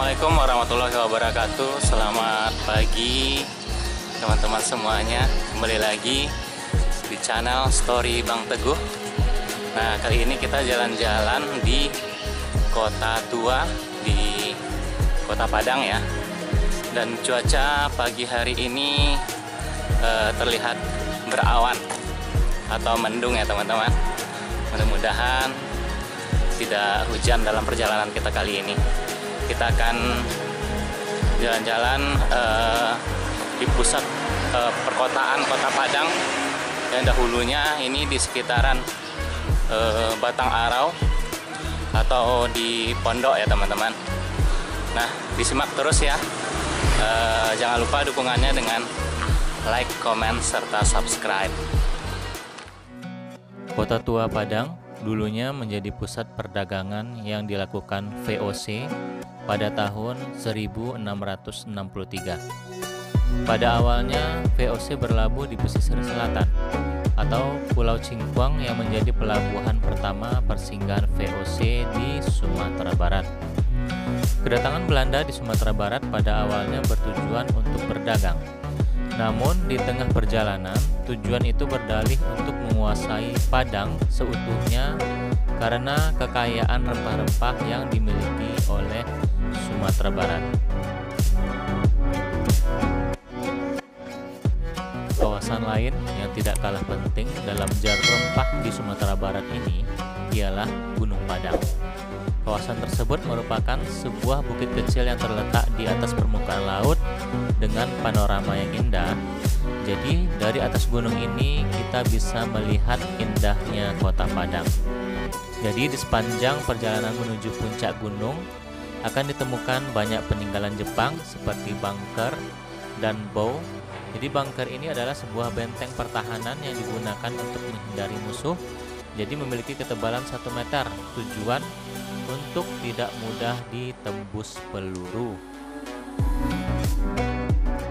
Assalamualaikum warahmatullahi wabarakatuh. Selamat pagi teman-teman semuanya. Kembali lagi di channel Story Bang Teguh. Nah, kali ini kita jalan-jalan di kota tua, di Kota Padang ya. Dan cuaca pagi hari ini terlihat berawan atau mendung ya teman-teman. Mudah-mudahan tidak hujan dalam perjalanan kita kali ini. Kita akan jalan-jalan di pusat perkotaan Kota Padang yang dahulunya ini di sekitaran Batang Arau atau di Pondok ya teman-teman. Nah, disimak terus ya. Jangan lupa dukungannya dengan like, comment, serta subscribe. Kota Tua Padang dulunya menjadi pusat perdagangan yang dilakukan VOC pada tahun 1663. Pada awalnya VOC berlabuh di pesisir selatan atau Pulau Cingkuang yang menjadi pelabuhan pertama persinggahan VOC di Sumatera Barat. Kedatangan Belanda di Sumatera Barat pada awalnya bertujuan untuk berdagang. Namun di tengah perjalanan, tujuan itu berdalih untuk menguasai Padang seutuhnya karena kekayaan rempah-rempah yang dimiliki oleh Sumatera Barat. Kawasan lain yang tidak kalah penting dalam jar rempah di Sumatera Barat ini ialah Gunung Padang. Kawasan tersebut merupakan sebuah bukit kecil yang terletak di atas permukaan laut dengan panorama yang indah. Jadi dari atas gunung ini kita bisa melihat indahnya Kota Padang. Jadi di sepanjang perjalanan menuju puncak gunung akan ditemukan banyak peninggalan Jepang seperti bunker dan bow. Jadi bunker ini adalah sebuah benteng pertahanan yang digunakan untuk menghindari musuh. Jadi memiliki ketebalan 1 meter, tujuan untuk tidak mudah ditembus peluru.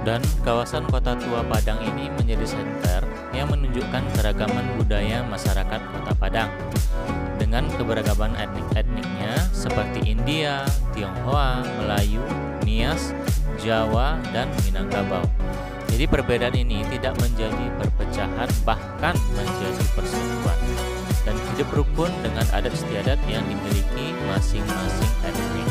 Dan kawasan Kota Tua Padang ini menjadi senter yang menunjukkan keragaman budaya masyarakat Kota Padang dengan keberagaman etnik-etniknya seperti India, Tionghoa, Melayu, Nias, Jawa, dan Minangkabau. Jadi perbedaan ini tidak menjadi perpecahan, bahkan menjadi persatuan dan hidup rukun dengan adat istiadat yang dimiliki masing-masing etnik.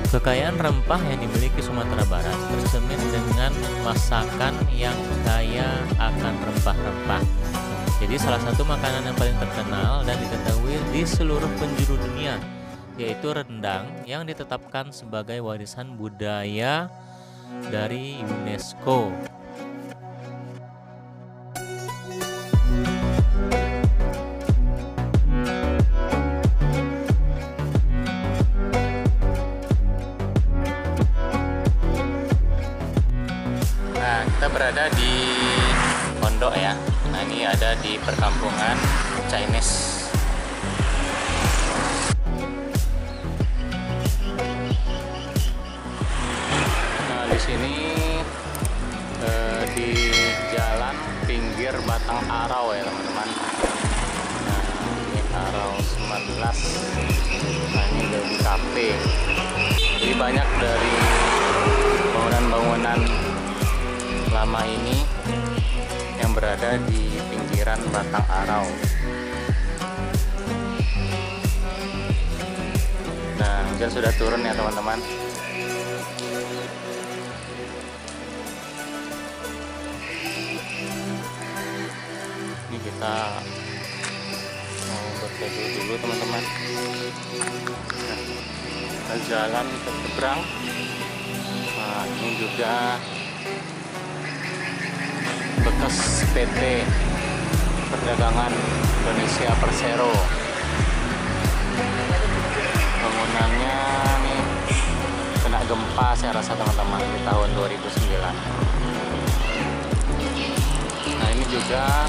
Kekayaan rempah yang dimiliki Sumatera Barat tercermin dengan masakan yang kaya akan rempah-rempah. Jadi salah satu makanan yang paling terkenal dan diketahui di seluruh penjuru dunia yaitu rendang yang ditetapkan sebagai warisan budaya dari UNESCO. Kita berada di Pondok ya. Nah, ini ada di perkampungan Chinese. Nah, di sini di jalan pinggir Batang Arau ya teman-teman. Nah, ini Arau 19. Nah, ini dari kafe. Jadi banyak dari bangunan-bangunan lama ini yang berada di pinggiran Batang Arau. Nah, hujan sudah turun ya teman-teman. Ini kita mau berteduh dulu teman-teman. Nah, kita jalan ke seberang. Nah, ini juga bekas PT Perdagangan Indonesia Persero. Bangunannya nih kena gempa saya rasa teman-teman di tahun 2009. Nah, ini juga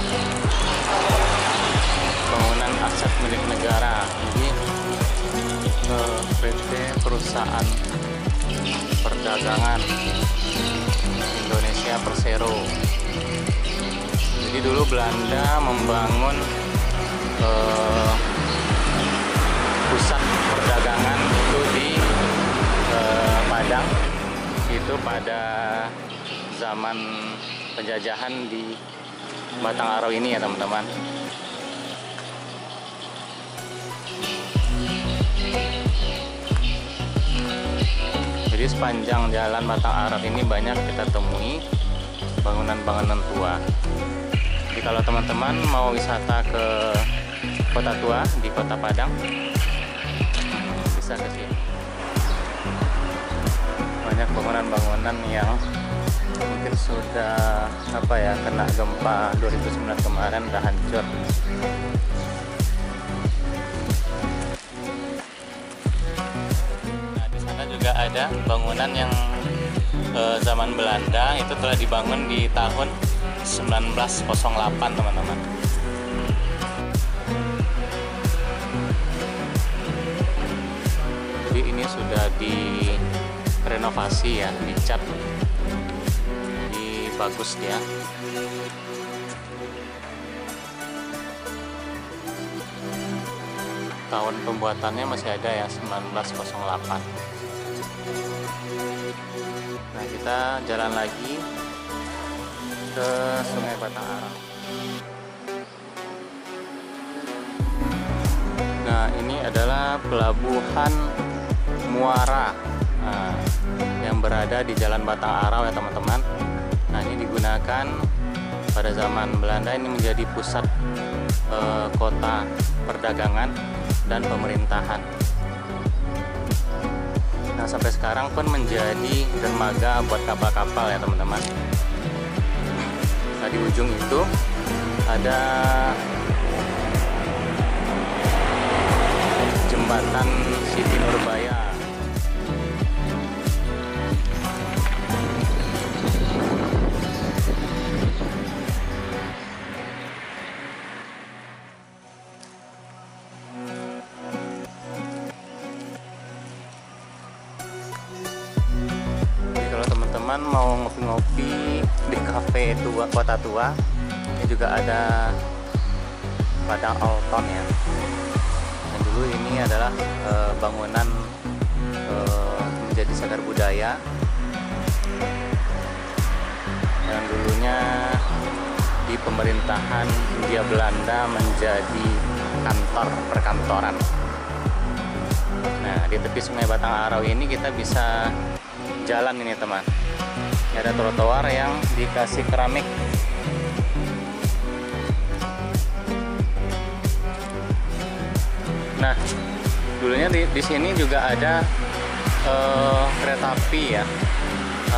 bangunan aset milik negara. Jadi PT Perusahaan Perdagangan Indonesia Persero. Jadi dulu Belanda membangun pusat perdagangan itu di itu pada zaman penjajahan di Batang Arau ini ya teman-teman. Jadi sepanjang jalan Batang Arau ini banyak kita temui bangunan-bangunan tua. Jadi kalau teman-teman mau wisata ke kota tua di Kota Padang, bisa ke sini. Banyak bangunan-bangunan yang mungkin sudah kena gempa 2009 kemarin, udah hancur. Nah, di sana juga ada bangunan yang zaman Belanda, itu telah dibangun di tahun 1908 teman-teman. Jadi ini sudah direnovasi ya, dicat, jadi bagus dia. Tahun pembuatannya masih ada ya, 1908. Nah, kita jalan lagi ke Sungai Batang Arau. Nah, ini adalah pelabuhan Muara yang berada di Jalan Batang Arau ya teman-teman. Nah, ini digunakan pada zaman Belanda, ini menjadi pusat kota perdagangan dan pemerintahan. Nah, sampai sekarang pun menjadi dermaga buat kapal-kapal ya teman-teman. Nah, di ujung itu ada jembatan Siti Nurbaya. Mau ngopi-ngopi di kafe tua Kota Tua, ini juga ada Padang Alton ya. Dan dulu ini adalah bangunan menjadi cagar budaya yang dulunya di pemerintahan Hindia Belanda menjadi kantor perkantoran. Nah, di tepi Sungai Batang Arau ini kita bisa jalan ini teman. Ada trotoar yang dikasih keramik. Nah, dulunya di sini juga ada kereta api ya,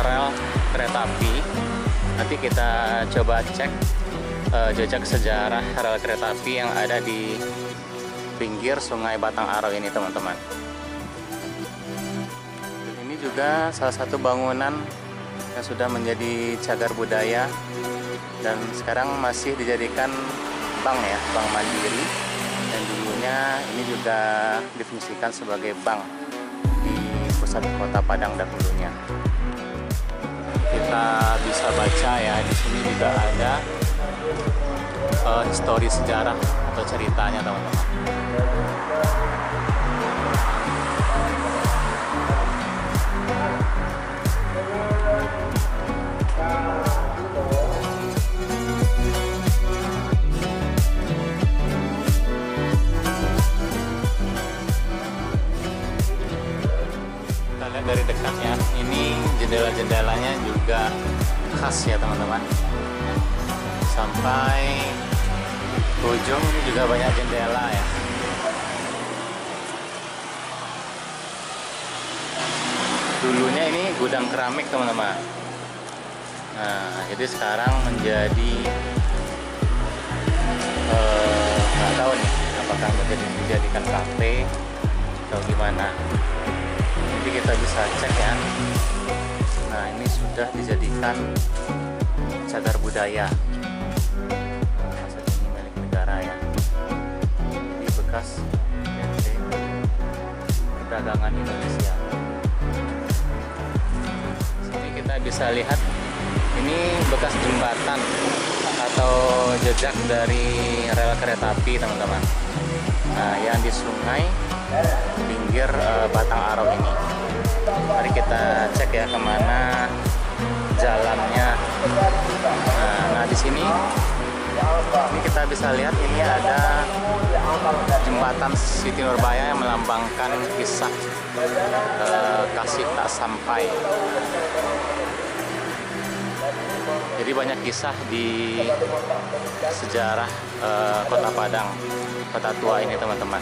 rel kereta api. Nanti kita coba cek jejak sejarah rel kereta api yang ada di pinggir Sungai Batang Arau ini teman-teman. Ini juga salah satu bangunan yang sudah menjadi cagar budaya dan sekarang masih dijadikan bank ya, bank mandiri, dan dulunya ini juga difungsikan sebagai bank di pusat kota Padang dahulunya. Kita bisa baca ya, di sini juga ada histori sejarah atau ceritanya teman-teman. Dari dekatnya ini jendela-jendelanya juga khas ya teman-teman, sampai ujung ini juga banyak jendela ya. Dulunya ini gudang keramik teman-teman. Nah, jadi sekarang menjadi nggak tahu nih apakah dijadikan kafe atau gimana. Nanti kita bisa cek ya. Nah, ini sudah dijadikan cagar budaya. Aset ini milik negara ya. Ini bekas PT Perdagangan Indonesia. Sini kita bisa lihat ini bekas jembatan atau jejak dari rel kereta api teman-teman. Nah, yang di sungai pinggir Batang Arau ini. Nah, Mari kita cek ya kemana jalannya. Nah di sini kita bisa lihat ini ada jembatan Siti Nurbaya yang melambangkan kisah kasih tak sampai. Jadi banyak kisah di sejarah Kota Padang, kota tua ini teman-teman.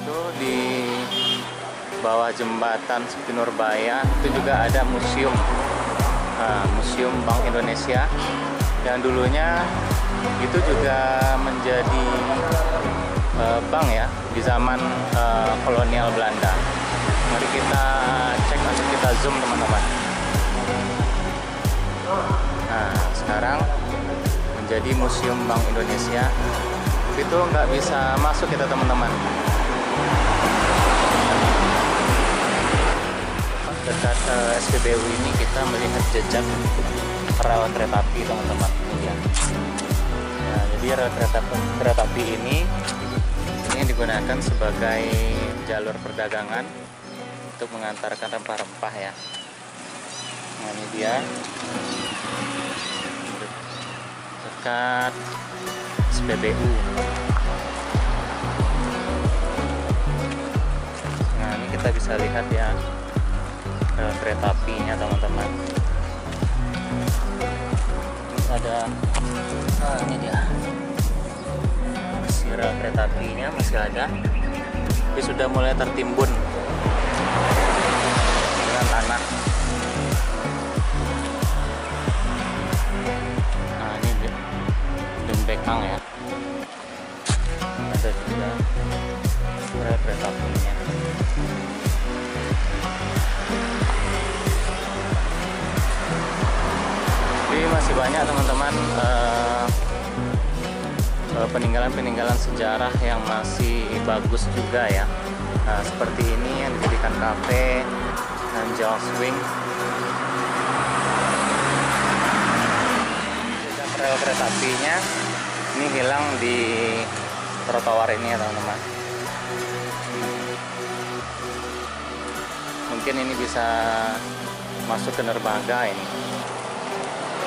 Itu di bawah jembatan Siti Nurbaya itu juga ada museum, Museum Bank Indonesia yang dulunya itu juga menjadi bank ya di zaman kolonial Belanda. Mari kita cek, nanti kita zoom teman-teman. Nah sekarang menjadi Museum Bank Indonesia, itu nggak bisa masuk kita teman-teman. Dekat SPBU ini kita melihat jejak rel kereta api teman-teman ya. Nah, jadi rel kereta api ini digunakan sebagai jalur perdagangan untuk mengantarkan rempah-rempah ya. Nah ini dia dekat SPBU. Nah ini kita bisa lihat ya kereta apinya teman-teman. Ada ini dia, rel kereta apinya masih ada, tapi sudah mulai tertimbun dengan tanah. Nah ini Dembekang ya, ada juga rel kereta apinya. Jadi masih banyak teman-teman peninggalan-peninggalan sejarah yang masih bagus juga ya. Nah, seperti ini yang dijadikan kafe dan Jaws Wing. Jejak rel kereta apinya ini hilang di trotoar ini ya teman-teman. Mungkin ini bisa masuk ke dermaga ini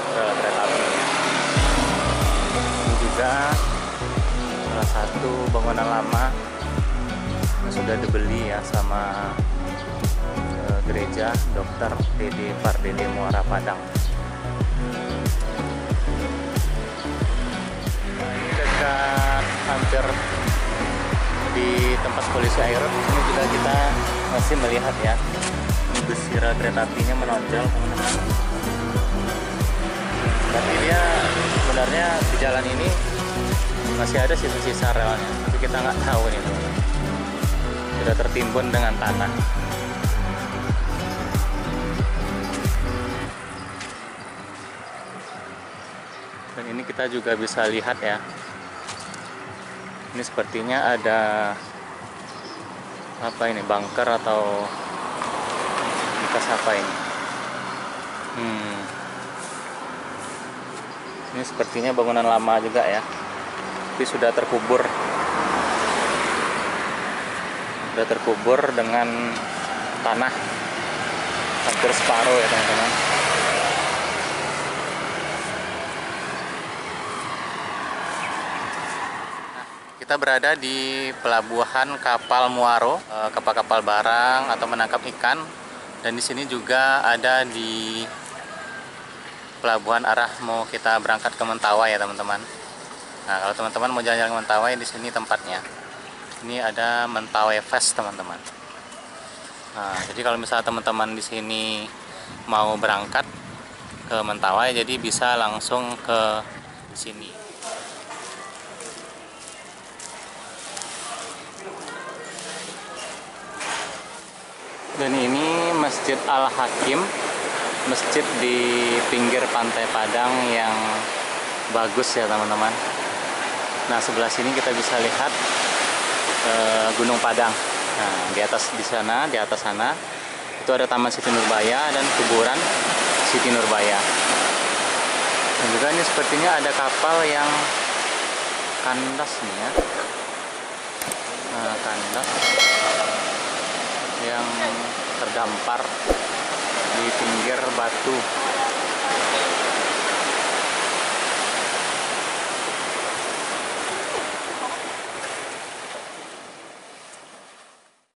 rel kereta apinya. Ini juga salah satu bangunan lama yang sudah dibeli ya sama gereja Dr. Dede Pardede Muara Padang. Nah, ini dekat hampir di tempat polisi air ini juga kita masih melihat ya, ini besi rel kereta apinya menonjol teman-teman. Tapi dia sebenarnya di jalan ini masih ada sisa-sisa relnya, tapi kita nggak tahu nih teman-teman. Sudah tertimbun dengan tanah. Dan ini kita juga bisa lihat ya, ini sepertinya ada apa ini, bunker atau bekas apa ini? Ini sepertinya bangunan lama juga ya, tapi sudah terkubur dengan tanah hampir separuh ya teman-teman. Kita berada di pelabuhan kapal Muaro, kapal-kapal barang atau menangkap ikan, dan di sini juga ada di pelabuhan arah mau kita berangkat ke Mentawai ya teman-teman. Nah kalau teman-teman mau jalan-jalan ke Mentawai, di sini tempatnya. Ini ada Mentawai Fest teman-teman. Nah jadi kalau misalnya teman-teman di sini mau berangkat ke Mentawai, jadi bisa langsung ke sini. Dan ini Masjid Al-Hakim, masjid di pinggir pantai Padang yang bagus ya teman-teman. Nah sebelah sini kita bisa lihat Gunung Padang. Nah di atas sana itu ada Taman Siti Nurbaya dan kuburan Siti Nurbaya. Dan juga ini sepertinya ada kapal yang kandas nih ya. Nah, kandas. yang terdampar di pinggir batu.